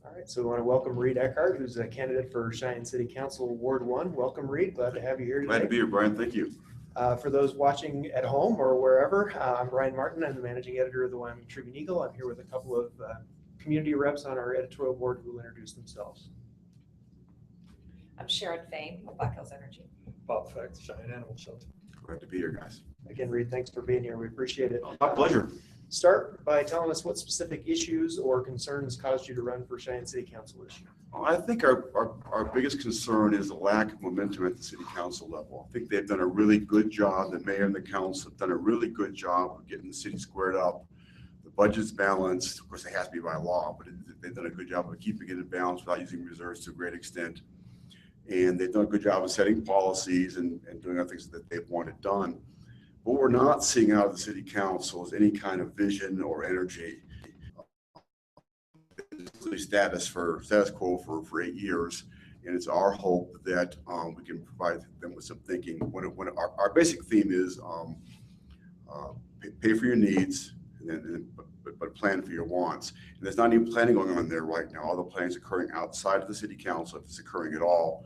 All right, so we want to welcome Reed Eckhardt, who's a candidate for Cheyenne City Council Ward 1. Welcome, Reed. Glad to have you here today. Glad to be here, Brian. Thank you. For those watching at home or wherever, I'm Brian Martin. I'm the managing editor of the Wyoming Tribune Eagle. I'm here with a couple of community reps on our editorial board who will introduce themselves. I'm Sharon Fain with Black Hills Energy. Bob Fecht, Cheyenne Animal Shelter. Glad to be here, guys. Again, Reed, thanks for being here. We appreciate it. My pleasure. Start by telling us what specific issues or concerns caused you to run for Cheyenne City Council this year. I think our biggest concern is the lack of momentum at the city council level. I think they've done a really good job. The mayor and the council have done a really good job of getting the city squared up. The budget's balanced. Of course, it has to be by law, but they've done a good job of keeping it in balance without using reserves to a great extent. And they've done a good job of setting policies and doing other things that they've wanted done. What we're not seeing out of the city council is any kind of vision or energy. Status quo for 8 years, and it's our hope that we can provide them with some thinking. When our basic theme is pay for your needs, but plan for your wants. And there's not even planning going on there right now. All the plans occurring outside of the city council, if it's occurring at all.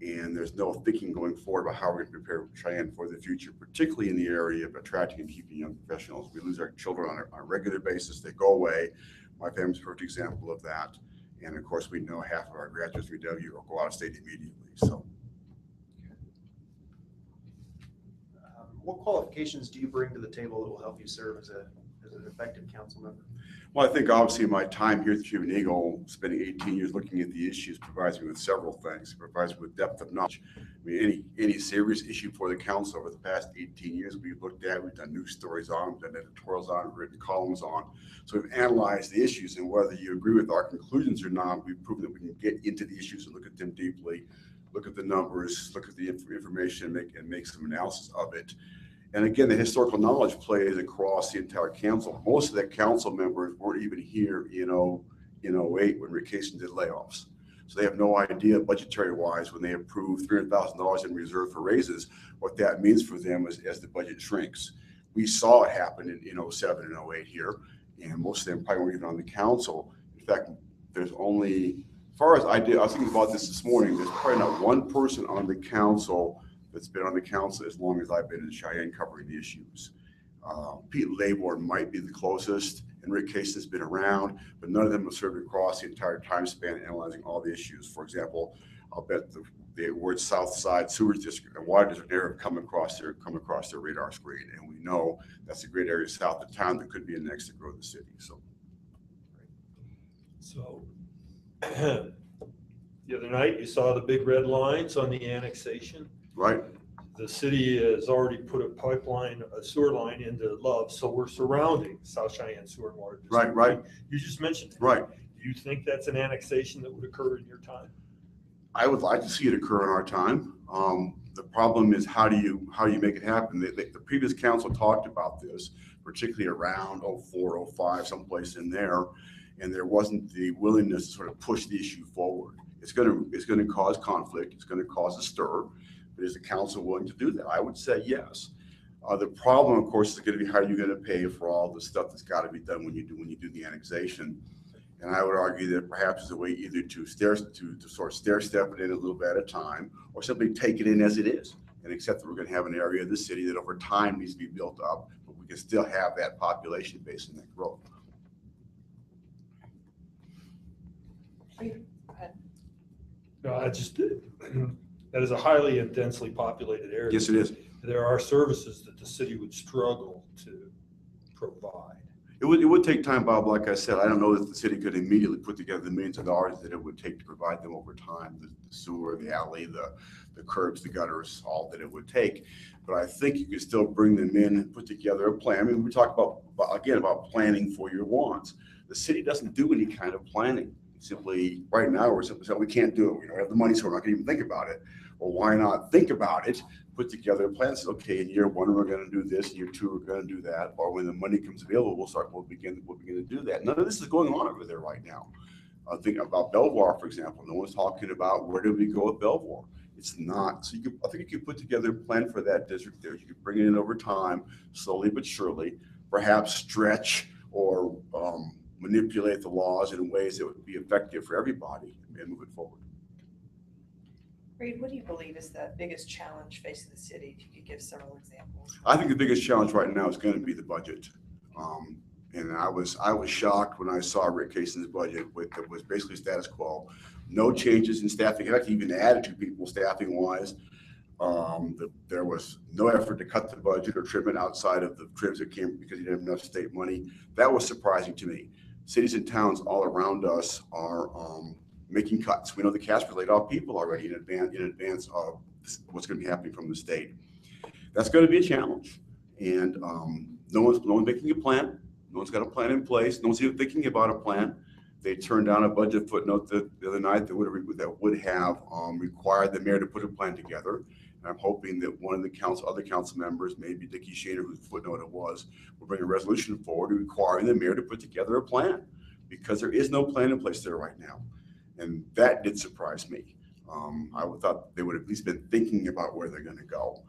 And there's no thinking going forward about how we're going to prepare Cheyenne for the future, particularly in the area of attracting and keeping young professionals. We lose our children on a regular basis. They go away. My family's a perfect example of that. And of course, we know half of our graduates from W will go out of state immediately. So, what qualifications do you bring to the table that will help you serve as an effective council member? well, I think obviously my time here at the Tribune Eagle, spending 18 years looking at the issues, provides me with several things. It provides me with depth of knowledge. I mean, any serious issue for the council over the past 18 years we've looked at, we've done news stories on, we've done editorials on, written columns on. So we've analyzed the issues, and whether you agree with our conclusions or not, we've proven that we can get into the issues and look at them deeply, look at the numbers, look at the information, and make some analysis of it. And again, the historical knowledge plays across the entire council. Most of the council members weren't even here in 08 when Rick Casey did layoffs. So they have no idea budgetary wise when they approved $300,000 in reserve for raises, what that means for them as the budget shrinks. We saw it happen in 07 and 08 here, and most of them probably weren't even on the council. In fact, there's only, as far as I was thinking about this morning, there's probably not one person on the council that's been on the council as long as I've been in Cheyenne covering the issues. Pete Labor might be the closest, and Rick Case has been around, but none of them have served across the entire time span analyzing all the issues. For example, I'll bet the word South Side Sewer District and Water District area have come across their radar screen, and we know that's a great area south of town that could be the next to grow the city. So the other night you saw the big red lines on the annexation. Right. The city has already put a sewer line into Love, so we're surrounding South Cheyenne Sewer and Water District. Right. You just mentioned it. Right. Do you think that's an annexation that would occur in your time? I would like to see it occur in our time. The problem is how do you make it happen? The previous council talked about this, particularly around 04, 05, someplace in there, and there wasn't the willingness to sort of push the issue forward. It's going to cause conflict. It's going to cause a stir. But is the council willing to do that? I would say yes. The problem, of course, is going to be how are you going to pay for all the stuff that's got to be done when you do the annexation. And I would argue that perhaps there's a way either to sort of stair step it in a little bit at a time, or simply take it in as it is and accept that we're going to have an area of the city that over time needs to be built up, but we can still have that population base and that growth. No, that is a highly and densely populated area. Yes, it is. There are services that the city would struggle to provide. It would take time, Bob. Like I said, I don't know that the city could immediately put together the millions of dollars that it would take to provide them over time, the sewer, the alley, the curbs, the gutters, all that it would take. But I think you could still bring them in and put together a plan. I mean, we talk about planning for your wants. The city doesn't do any kind of planning. Simply, right now, we're simply saying we can't do it. We don't have the money, so we're not going to even think about it. Well, why not think about it? Put together a plan. Say, okay, in year one we're going to do this. In year two we're going to do that. Or when the money comes available, we'll begin to do that. None of this is going on over there right now. Think about Belvoir, for example. No one's talking about where do we go with Belvoir. It's not. So I think you could put together a plan for that district there. You could bring it in over time, slowly but surely. Perhaps stretch or manipulate the laws in ways that would be effective for everybody and move it forward. Reed, what do you believe is the biggest challenge facing the city? If you could give several examples. I think the biggest challenge right now is going to be the budget. And I was shocked when I saw Rick Cason's budget, that was basically status quo, no changes in staffing. In fact, he even added 2 people staffing wise. There was no effort to cut the budget or trim it outside of the trims that came because he didn't have enough state money. That was surprising to me. Cities and towns all around us are making cuts. We know the Casper laid off people already in advance of what's going to be happening from the state. That's going to be a challenge, and no one's making a plan. No one's got a plan in place. No one's even thinking about a plan. They turned down a budget footnote the other night that would have required the mayor to put a plan together. And I'm hoping that one of the other council members, maybe Dickie Shaner, whose footnote it was, will bring a resolution forward requiring the mayor to put together a plan, because there is no plan in place there right now. And that did surprise me. I thought they would have at least been thinking about where they're going to go.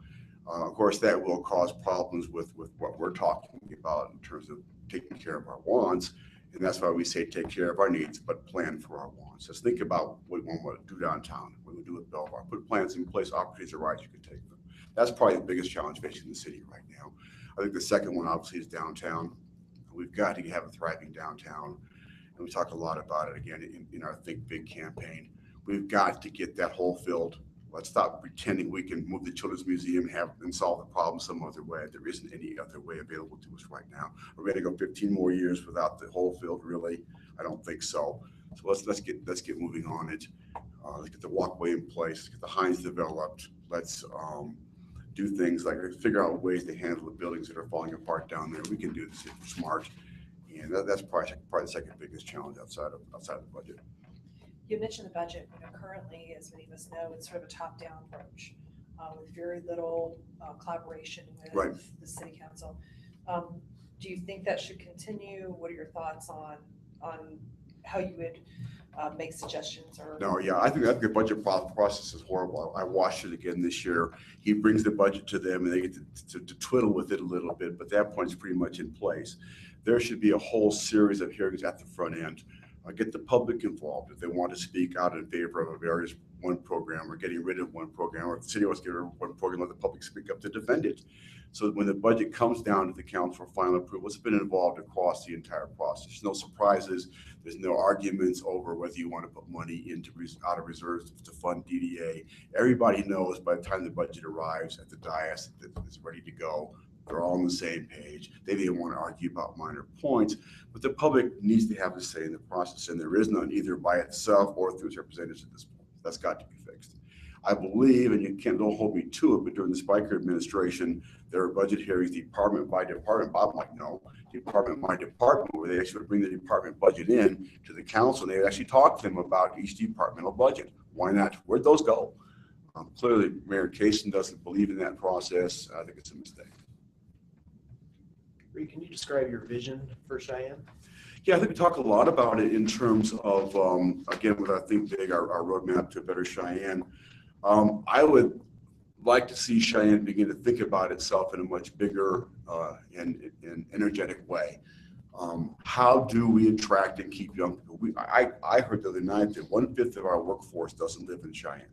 Of course, that will cause problems with what we're talking about in terms of taking care of our wants. And that's why we say take care of our needs, but plan for our wants. Just think about what we want to do downtown, what we do with Belvoir. Put plans in place, opportunities arise, you can take them. That's probably the biggest challenge facing the city right now. I think the second one, obviously, is downtown. We've got to have a thriving downtown. And we talk a lot about it again in our Think Big campaign. We've got to get that hole filled. Let's stop pretending we can move the Children's Museum and solve the problem some other way. There isn't any other way available to us right now. We're going to go 15 more years without the hole filled, really? I don't think so. So let's get moving on it. Let's get the walkway in place. Let's get the Hines developed. Let's do things like figure out ways to handle the buildings that are falling apart down there. We can do this if we're smart, and that's probably the second biggest challenge outside of the budget. You mentioned the budget. Currently, as many of us know, it's sort of a top-down approach with very little collaboration with the city council. Do you think that should continue? What are your thoughts on how you would make suggestions? Or no, yeah, I think the budget process is horrible. I watched it again this year. He brings the budget to them, and they get to twiddle with it a little bit, but that point's pretty much in place. There should be a whole series of hearings at the front end. Get the public involved if they want to speak out in favor of one program or getting rid of one program, or if the city wants to get rid of one program, let the public speak up to defend it. So when the budget comes down to the council for final approval, it's been involved across the entire process. There's no surprises. There's no arguments over whether you want to put money out of reserves to fund DDA. Everybody knows by the time the budget arrives at the dais that it's ready to go. They're all on the same page. They didn't want to argue about minor points, but the public needs to have a say in the process, and there is none either by itself or through its representatives at this point. That's got to be fixed. I believe, and don't hold me to it, but during the Spiker administration, there were budget hearings department by department. Bob might know, department by department, where they actually would bring the department budget in to the council, and they would actually talk to them about each departmental budget. Why not? Where'd those go? Clearly, Mayor Cason doesn't believe in that process. I think it's a mistake. Reed, can you describe your vision for Cheyenne? Yeah, I think we talk a lot about it in terms of, again, with our Think Big, our roadmap to a better Cheyenne. I would like to see Cheyenne begin to think about itself in a much bigger and energetic way. How do we attract and keep young people? I heard the other night that 1/5 of our workforce doesn't live in Cheyenne.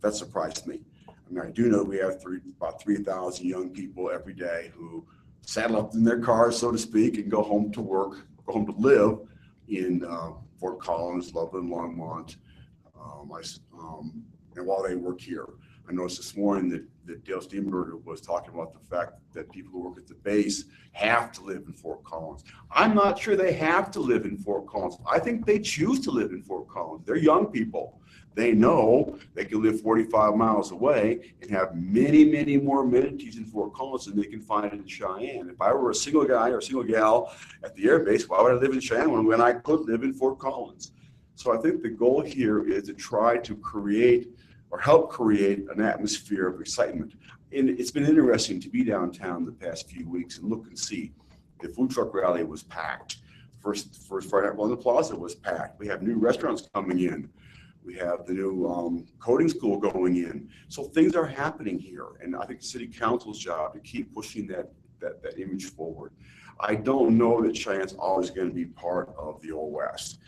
That surprised me. I mean, I do know we have about 3,000 young people every day who saddle up in their cars, so to speak, and go home to work, go home to live in Fort Collins, Loveland, Longmont, and while they work here. I noticed this morning that Dale Steenberger was talking about the fact that people who work at the base have to live in Fort Collins. I'm not sure they have to live in Fort Collins. I think they choose to live in Fort Collins. They're young people. They know they can live 45 miles away and have many, many more amenities in Fort Collins than they can find in Cheyenne. If I were a single guy or a single gal at the air base, why would I live in Cheyenne when I could live in Fort Collins? So I think the goal here is to try to create or help create an atmosphere of excitement. And it's been interesting to be downtown the past few weeks and look and see. The food truck rally was packed. First Friday night on the plaza was packed. We have new restaurants coming in. We have the new coding school going in. So things are happening here. And I think the city council's job to keep pushing that image forward. I don't know that Cheyenne's always going to be part of the Old West.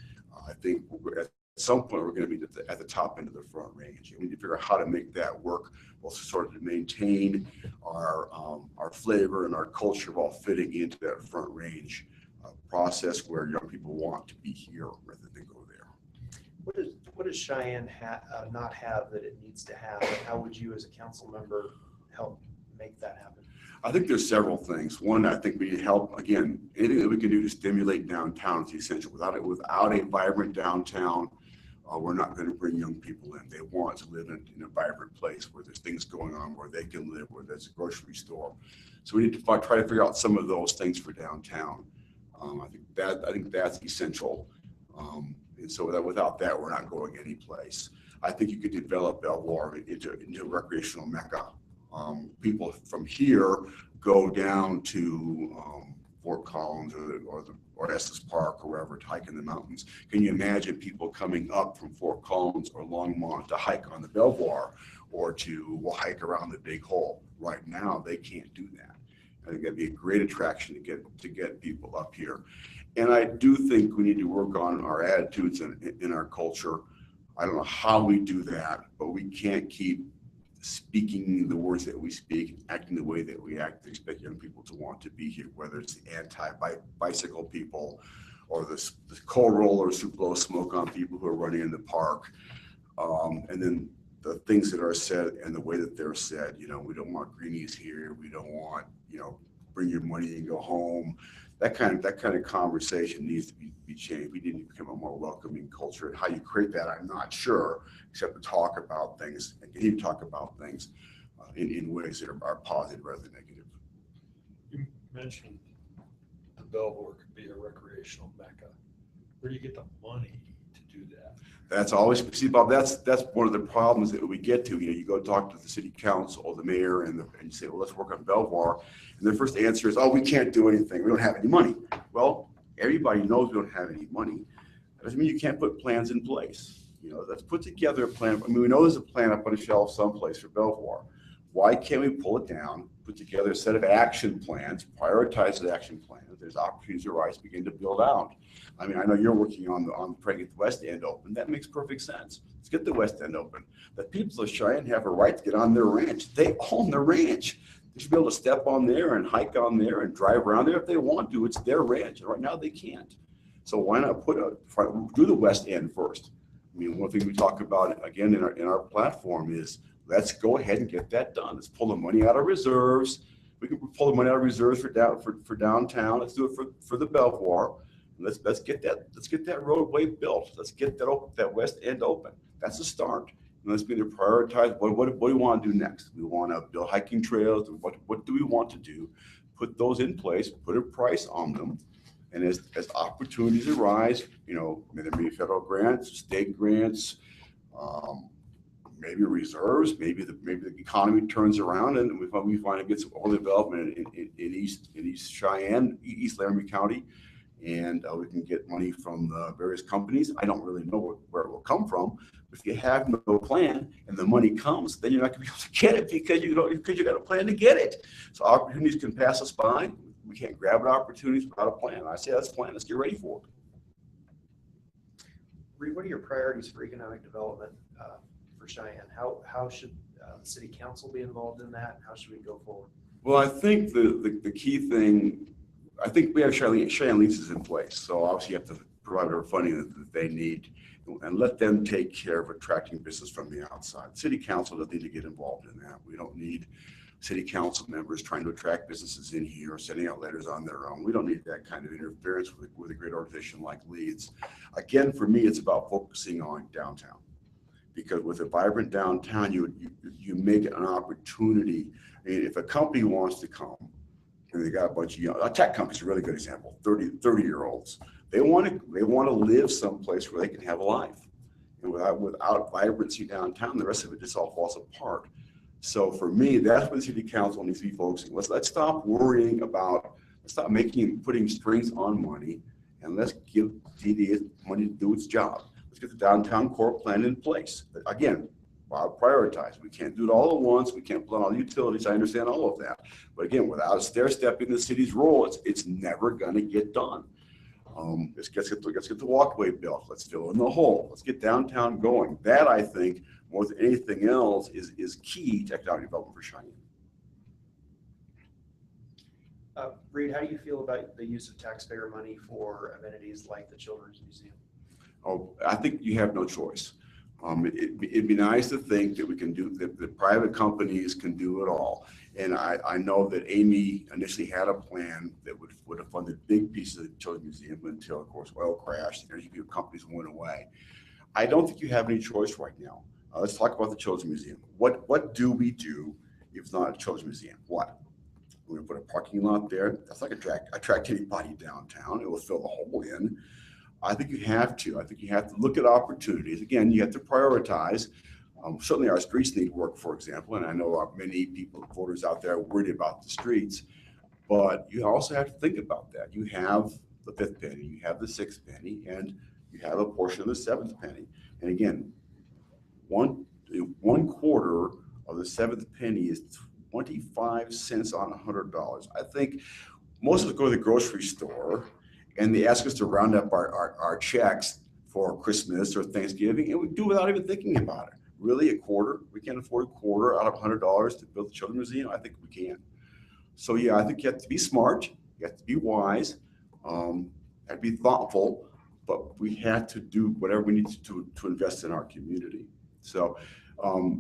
I think at some point we're going to be at the top end of the Front Range. We need to figure out how to make that work, while sort of to maintain our flavor and our culture while fitting into that Front Range process where young people want to be here rather than go there. What does Cheyenne not have that it needs to have? And how would you as a council member help make that happen? I think there's several things. One, I think we need help. Again, anything that we can do to stimulate downtown is essential. Without a vibrant downtown, we're not going to bring young people in. They want to live in a vibrant place where there's things going on, where they can live, where there's a grocery store. So we need to try to figure out some of those things for downtown. I think that's essential. And so without that, we're not going any place. I think you could develop Belvoir into a recreational mecca. People from here go down to Fort Collins or Estes Park or wherever to hike in the mountains. Can you imagine people coming up from Fort Collins or Longmont to hike on the Belvoir or to hike around the Big Hole? Right now, they can't do that. I think that'd be a great attraction to get people up here. And I do think we need to work on our attitudes in our culture. I don't know how we do that, but we can't keep speaking the words that we speak, acting the way that we act to expect young people to want to be here, whether it's the anti-bicycle people or the coal rollers who blow smoke on people who are running in the park. And then the things that are said and the way that they're said, we don't want greenies here. We don't want, bring your money and go home. That kind of conversation needs to be changed. We need to become a more welcoming culture. And how you create that, I'm not sure, except to talk about things and continue to talk about things in ways that are positive rather than negative. You mentioned the Belvoir could be a recreational mecca. Where do you get the money to do that? That's always, see, Bob, that's one of the problems that we get to. You go talk to the city council or the mayor and you say, well, let's work on Belvoir. And their first answer is, oh, we can't do anything. We don't have any money. Well, everybody knows we don't have any money. That doesn't mean you can't put plans in place. Let's put together a plan. We know there's a plan up on a shelf someplace for Belvoir. Why can't we pull it down, put together a set of action plans, prioritize the action plan? If there's opportunities arise, begin to build out. I know you're working on trying to get the West End open. That makes perfect sense. Let's get the West End open. The people of Cheyenne have a right to get on their ranch. They own the ranch. They should be able to step on there and hike on there and drive around there if they want to. It's their ranch. And right now they can't. So why not do the West End first? One thing we talk about again in our platform is let's go ahead and get that done. Let's pull the money out of reserves. We can pull the money out of reserves for downtown. Let's do it for the Belvoir. Let's get that roadway built. Let's get that West End open. That's a start. And let's begin to prioritize what do we want to do next. We want to build hiking trails. What do we want to do? Put those in place. Put a price on them. And as opportunities arise, there may be federal grants, state grants, maybe reserves, maybe the economy turns around and we find it gets more development in East Cheyenne, East Laramie County. And we can get money from the various companies. I don't really know where it will come from. But if you have no plan and the money comes, then you're not going to be able to get it because you got a plan to get it. So opportunities can pass us by. We can't grab opportunities without a plan. I say let's plan. Let's get ready for it. Reed, what are your priorities for economic development for Cheyenne? How should the city council be involved in that? How should we go forward? Well, I think the key thing. I think we have Cheyenne leases in place, so obviously you have to provide whatever funding that they need and let them take care of attracting business from the outside. City council doesn't need to get involved in that. We don't need city council members trying to attract businesses in here or sending out letters on their own. We don't need that kind of interference with a great organization like Leeds. Again, for me, it's about focusing on downtown, because with a vibrant downtown, you make an opportunity. If a company wants to come, and they got a bunch of young, a tech company's a really good example, 30-year-olds. They want to live someplace where they can have a life. And without vibrancy downtown, the rest of it just all falls apart. So for me, that's what the city council needs to be focusing. Let's stop worrying about, let's stop putting strings on money, and let's give TDA money to do its job. Let's get the downtown core plan in place. Again, prioritize. We can't do it all at once. We can't put on all the utilities. I understand all of that. But again, without stair-stepping the city's role, it's never going to get done. Let's get the walkway built. Let's fill in the hole. Let's get downtown going. That, I think, more than anything else, is key to economic development for Cheyenne. Reed, how do you feel about the use of taxpayer money for amenities like the Children's Museum? Oh, I think you have no choice. It'd be nice to think that we can do that. The private companies can do it all. And I know that Amy initially had a plan that would have funded big pieces of the Children's Museum until, of course, oil crashed and energy companies went away. I don't think you have any choice right now. Let's talk about the Children's Museum. What do we do if it's not a Children's Museum? What? We're going to put a parking lot there. That's not going to attract anybody downtown. It will fill the hole in. I think you have to. I think you have to look at opportunities. Again, you have to prioritize. Certainly our streets need work, for example, and I know many people, voters out there are worried about the streets, but you also have to think about that. You have the fifth penny, you have the sixth penny, and you have a portion of the seventh penny. And again, one quarter of the seventh penny is 25 cents on $100. I think most of us go to the grocery store and they ask us to round up our checks for Christmas or Thanksgiving, and we do without even thinking about it. Really, a quarter? We can't afford a quarter out of $100 to build the Children's Museum? I think we can. So yeah, I think you have to be smart, you have to be wise, and be thoughtful, but we have to do whatever we need to invest in our community. So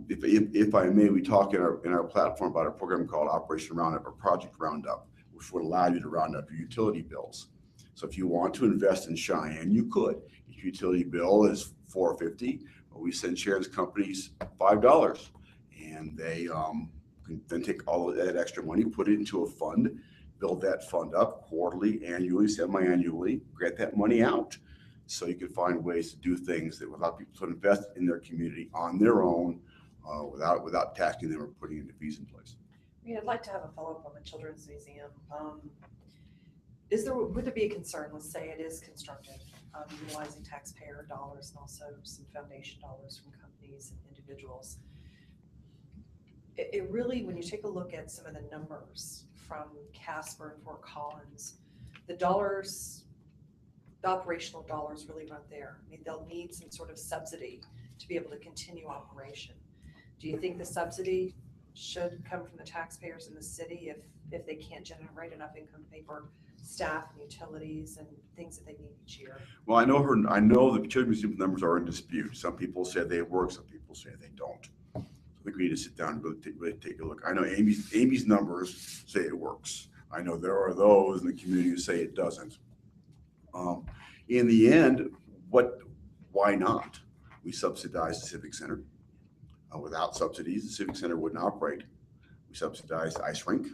if I may, we talk in our platform about a program called Operation Roundup or Project Roundup, which would allow you to round up your utility bills. So if you want to invest in Cheyenne, you could. If your utility bill is $4.50, we send insurance companies $5, and they can then take all of that extra money, put it into a fund, build that fund up quarterly, annually, semi-annually, grant that money out. So you can find ways to do things that allow people to invest in their community on their own, without taxing them or putting any fees in place. I'd like to have a follow-up on the Children's Museum. Would there be a concern, let's say it is constructed, utilizing taxpayer dollars and also some foundation dollars from companies and individuals? It really, when you take a look at some of the numbers from Casper and Fort Collins, the operational dollars really aren't there. I mean, they'll need some sort of subsidy to be able to continue operation. Do you think the subsidy should come from the taxpayers in the city if they can't generate enough income to pay for staff and utilities and things that they need each year? Well, I know the Children's Museum numbers are in dispute. Some people say they work, some people say they don't. So I think we need to sit down and really take a look. I know Amy's numbers say it works. I know there are those in the community who say it doesn't. In the end, why not? We subsidize the Civic Center. Without subsidies, the Civic Center wouldn't operate. We subsidize the ice rink.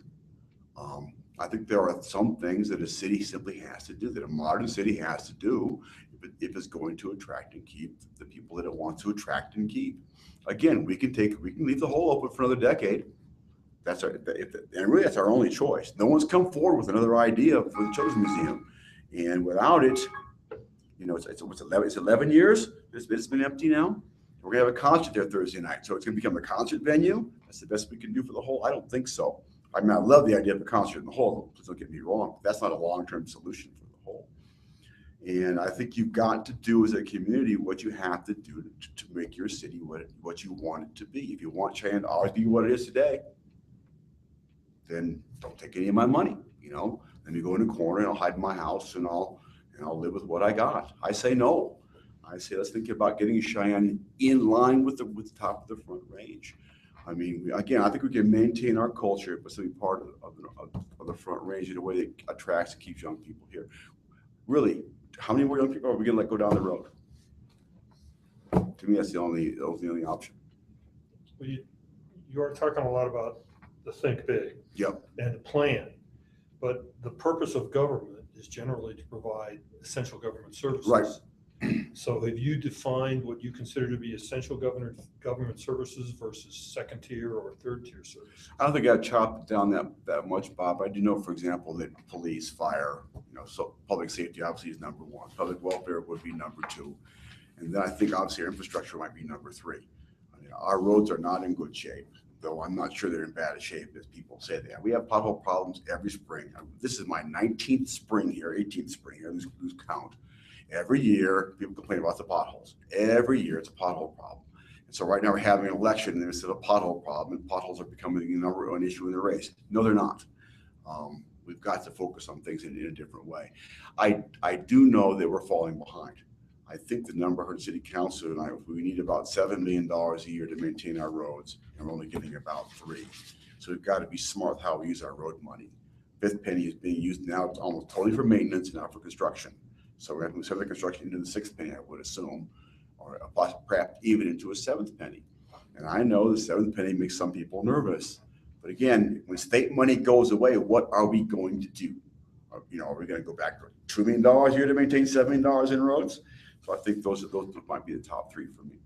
I think there are some things that a city simply has to do, that a modern city has to do if it's going to attract and keep the people that it wants to attract and keep. Again, we can leave the hole open for another decade. And really that's our only choice. No one's come forward with another idea for the Children's Museum. And without it, it's 11 years. It's been empty now. We're gonna have a concert there Thursday night. So it's gonna become a concert venue. That's the best we can do for the whole. I don't think so. I mean, I love the idea of a concert in the whole, please don't get me wrong. That's not a long-term solution for the whole. And I think you've got to do as a community what you have to do to make your city what you want it to be. If you want Cheyenne to always be what it is today, then don't take any of my money, Let me go in a corner and I'll hide in my house and I'll live with what I got. I say no. I say let's think about getting Cheyenne in line with the top of the Front Range. I mean, I think we can maintain our culture, but still be part of the Front Range in a way that attracts and keeps young people here. Really, how many more young people are we going to let go down the road? To me, that's the only option. Well, you are talking a lot about the think big. Yep. And the plan, but the purpose of government is generally to provide essential government services. Right. So have you defined what you consider to be essential government services versus second tier or third tier services? I don't think I'd chop it down that much, Bob. I do know, for example, that police, fire, so public safety obviously is number one. Public welfare would be number two. And then I think obviously our infrastructure might be number three. I mean, our roads are not in good shape, though I'm not sure they're in bad shape as people say they are. We have pothole problems every spring. This is my 19th spring here, 18th spring here, lose count. Every year, people complain about the potholes. Every year, it's a pothole problem. And so right now we're having an election and there's still a pothole problem, and potholes are becoming the number one issue in the race. No, they're not. We've got to focus on things in a different way. I do know that we're falling behind. I think the number I heard City Council and we need about $7 million a year to maintain our roads, and we're only getting about $3 million. So we've got to be smart how we use our road money. Fifth penny is being used now almost totally for maintenance and not for construction. So we're going to move some of the construction into the sixth penny, I would assume, or perhaps even into a seventh penny. And I know the seventh penny makes some people nervous. But again, when state money goes away, what are we going to do? Are we going to go back to $2 million a year to maintain $7 million in roads? So I think those might be the top three for me.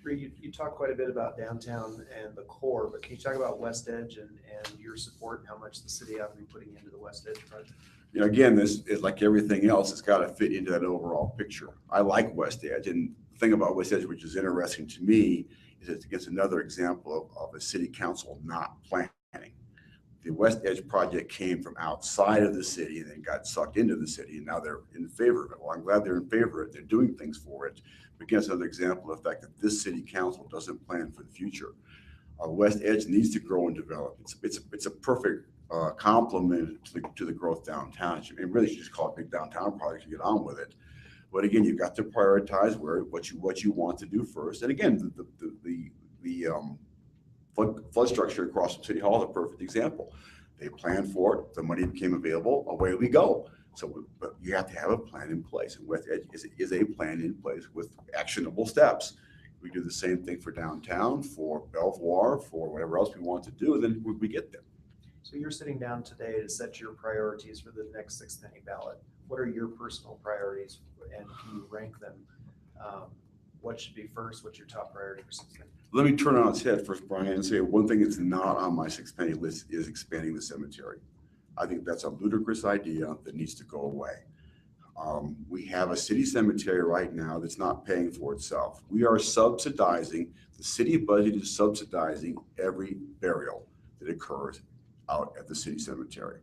You talk quite a bit about downtown and the core, but can you talk about West Edge and your support and how much the city ought to be putting into the West Edge project? Again, this is like everything else, it's got to fit into that overall picture. I like West Edge, and the thing about West Edge, which is interesting to me, is it's another example of a city council not planning. The West Edge project came from outside of the city and then got sucked into the city, and now they're in favor of it. Well, I'm glad they're in favor of it. They're doing things for it. But again, it's another example of the fact that this city council doesn't plan for the future. West Edge needs to grow and develop. It's a perfect complement to the growth downtown. And really, you just call it big downtown project and get on with it. But again, you've got to prioritize what you want to do first. And again, the flood structure across from City Hall is a perfect example. They planned for it, the money became available, away we go. So, but you have to have a plan in place, and West Edge is a plan in place with actionable steps. We do the same thing for downtown, for Belvoir, for whatever else we want to do, and then we get there. So you're sitting down today to set your priorities for the next sixth penny ballot. What are your personal priorities, and can you rank them? What should be first? What's your top priority for sixth penny? Let me turn it on its head first, Brian, and say one thing that's not on my sixth penny list is expanding the cemetery. I think that's a ludicrous idea that needs to go away. We have a city cemetery right now that's not paying for itself. We are subsidizing, the city budget is subsidizing every burial that occurs out at the city cemetery.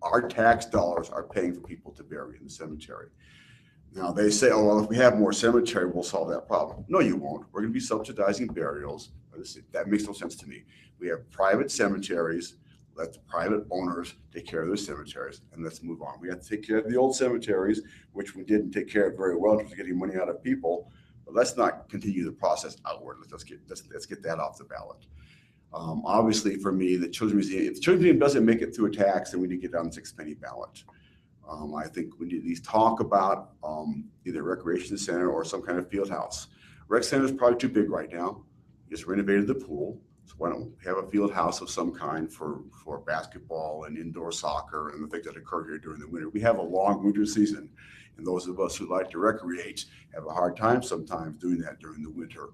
Our tax dollars are paying for people to bury in the cemetery. Now they say, oh, well, if we have more cemetery, we'll solve that problem. No, you won't. We're going to be subsidizing burials. That makes no sense to me. We have private cemeteries. Let the private owners take care of their cemeteries, and let's move on. We have to take care of the old cemeteries, which we didn't take care of very well in terms of getting money out of people. But let's not continue the process outward. Let's get that off the ballot. Obviously, for me, the Children's Museum, if the Children's Museum doesn't make it through a tax, then we need to get on the sixth penny ballot. I think we need to at least talk about either a recreation center or some kind of field house. Rec center is probably too big right now. We just renovated the pool. So why don't we have a field house of some kind for basketball and indoor soccer and the things that occur here during the winter. We have a long winter season, and those of us who like to recreate have a hard time sometimes doing that during the winter.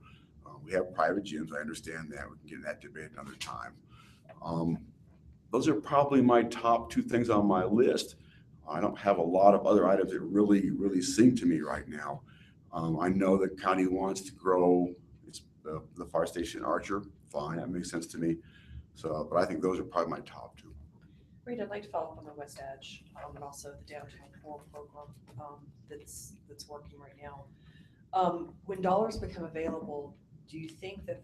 We have private gyms. I understand that. We can get in that debate another time. Those are probably my top two things on my list. I don't have a lot of other items that really sing to me right now. I know the county wants to grow the fire station Archer. Fine, that makes sense to me. So, but I think those are probably my top two. Reed, I'd like to follow up on the West Edge and also the downtown core program that's working right now. When dollars become available, do you think that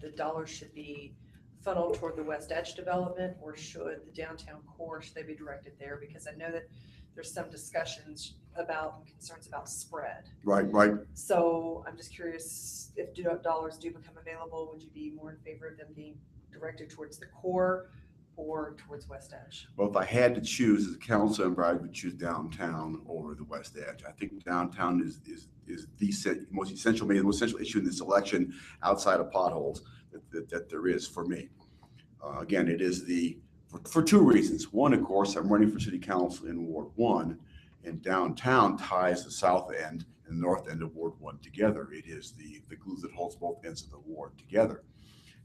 the dollars should be funneled toward the West Edge development, or should the downtown core, should they be directed there? Because I know that there's some discussions about and concerns about spread. Right. So I'm just curious, if dollars do become available, would you be more in favor of them being directed towards the core or towards West Edge? Well, if I had to choose as a council member, I would choose downtown over the West Edge. I think downtown is the most essential, maybe the most essential issue in this election outside of potholes that there is for me. Again, it is for two reasons. One, of course, I'm running for city council in Ward 1, and downtown ties the south end and the north end of Ward 1 together. It is the glue that holds both ends of the ward together.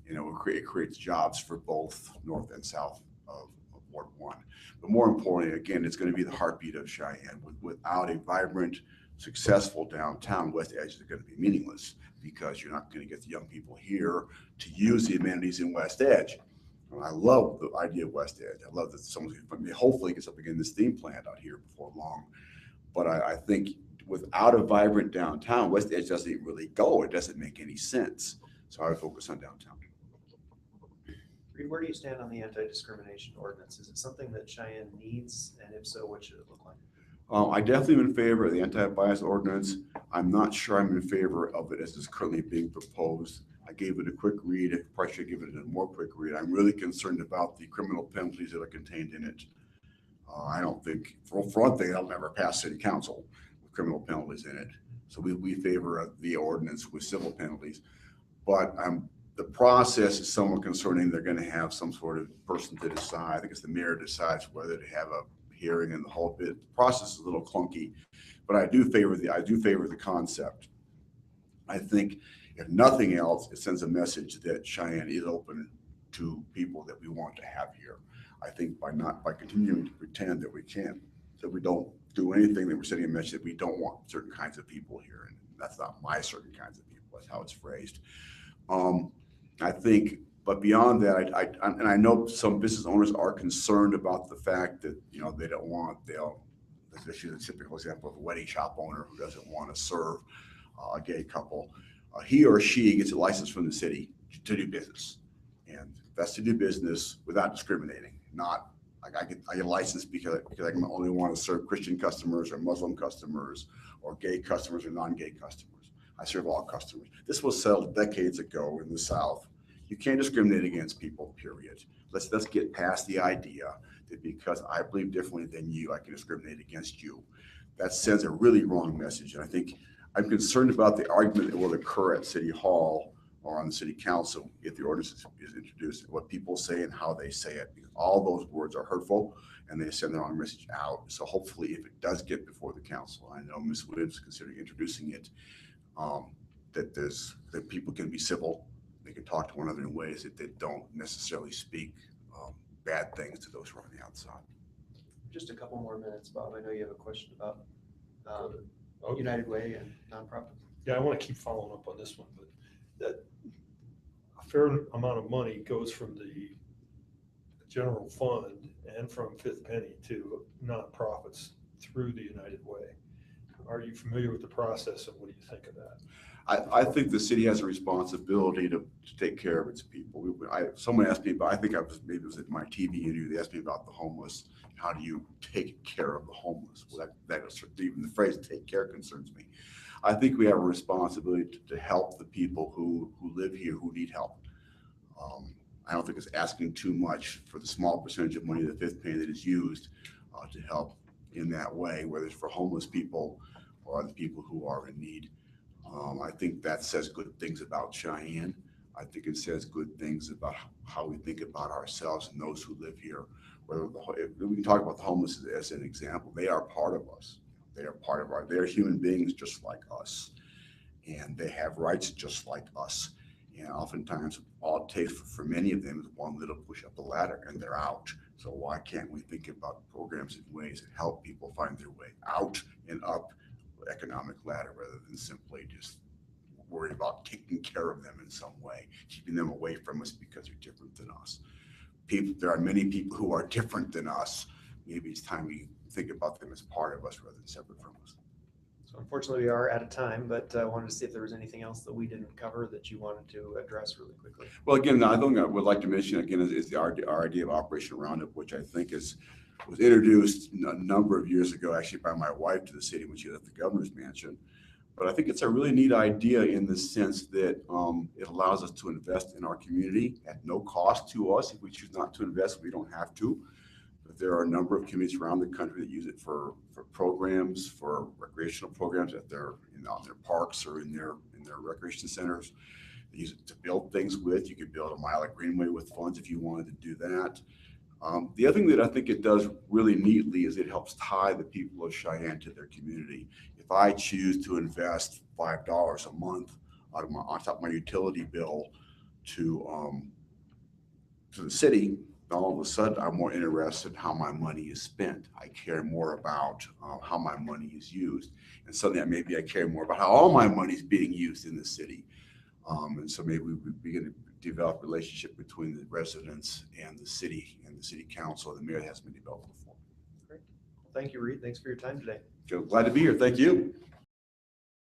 It creates jobs for both north and south of Ward 1. But more importantly, again, it's going to be the heartbeat of Cheyenne. Without a vibrant successful downtown, West Edge is going to be meaningless because you're not going to get the young people here to use the amenities in West Edge. And I love the idea of West Edge. I love that someone's going to hopefully get something in this theme plant out here before long. But I think without a vibrant downtown, West Edge doesn't really go. It doesn't make any sense. So I would focus on downtown. Reed, where do you stand on the anti-discrimination ordinance? Is it something that Cheyenne needs? And if so, what should it look like? I definitely am in favor of the anti-bias ordinance. I'm not sure I'm in favor of it as it's currently being proposed. I gave it a quick read. I probably should give it a more quick read. I'm really concerned about the criminal penalties that are contained in it. I don't think, for one thing, it'll never pass city council with criminal penalties in it. So we favor the ordinance with civil penalties. But the process is somewhat concerning. They're going to have some sort of person to decide. I think it's the mayor decides whether to have a hearing and the whole bit. The process is a little clunky, but I do favor the concept. I think if nothing else, it sends a message that Cheyenne is open to people that we want to have here. I think by continuing to pretend that we don't do anything, that we're sending a message that we don't want certain kinds of people here, and that's not my certain kinds of people. That's how it's phrased. I think, but beyond that, I know some business owners are concerned about the fact that, they don't want, this is a typical example of a wedding shop owner who doesn't want to serve a gay couple. He or she gets a license from the city to do business. And that's to do business without discriminating. Not like I get a license because I can only want to serve Christian customers or Muslim customers or gay customers or non-gay customers. I serve all customers. This was settled decades ago in the South. You can't discriminate against people, period. Let's get past the idea that because I believe differently than you, I can discriminate against you. That sends a really wrong message. And I think I'm concerned about the argument that will occur at City Hall or on the City Council if the ordinance is introduced, what people say and how they say it. Because all those words are hurtful and they send the wrong message out. So hopefully if it does get before the council, I know Ms. Williams is considering introducing it, that people can be civil. They can talk to one another in ways that they don't necessarily speak bad things to those who are on the outside. Just a couple more minutes, Bob. I know you have a question about Okay. United Way and nonprofits. Yeah, I want to keep following up on this one, but that a fair amount of money goes from the general fund and from Fifth Penny to nonprofits through the United Way. Are you familiar with the process and what do you think of that? I think the city has a responsibility to take care of its people. Someone asked me about, maybe it was at my TV interview, they asked me about the homeless. How do you take care of the homeless? Well, even the phrase take care concerns me. I think we have a responsibility to help the people who live here who need help. I don't think it's asking too much for the small percentage of money of the Fifth Penny that is used to help in that way, whether it's for homeless people or other people who are in need. I think that says good things about Cheyenne. I think it says good things about how we think about ourselves and those who live here. We can talk about the homeless as an example. They are part of us. They're human beings just like us. And they have rights just like us. And oftentimes all it takes for many of them is one little push up the ladder and they're out. So why can't we think about programs and ways that help people find their way out and up the economic ladder rather than simply just worry about taking care of them in some way, keeping them away from us because they're different than us. There are many people who are different than us. Maybe it's time we think about them as part of us rather than separate from us. So unfortunately, we are out of time, but I wanted to see if there was anything else that we didn't cover that you wanted to address really quickly. Well, again, I think I would like to mention again is our idea of Operation Roundup, which I think was introduced a number of years ago, actually by my wife to the city when she left the governor's mansion. But I think it's a really neat idea in the sense that it allows us to invest in our community at no cost to us. If we choose not to invest, we don't have to. But there are a number of communities around the country that use it for programs, for recreational programs at their parks or in their recreation centers. They use it to build things with. You could build a mile of greenway with funds if you wanted to do that. The other thing that I think it does really neatly is it helps tie the people of Cheyenne to their community. If I choose to invest $5 a month on top of my utility bill to the city, all of a sudden, I'm more interested in how my money is spent. I care more about how my money is used. And suddenly, maybe I care more about how all my money is being used in the city. And so maybe we begin to develop a relationship between the residents and the city council. The mayor hasn't been developed before. Great. Well, thank you, Reed. Thanks for your time today. So glad to be here. Thank you.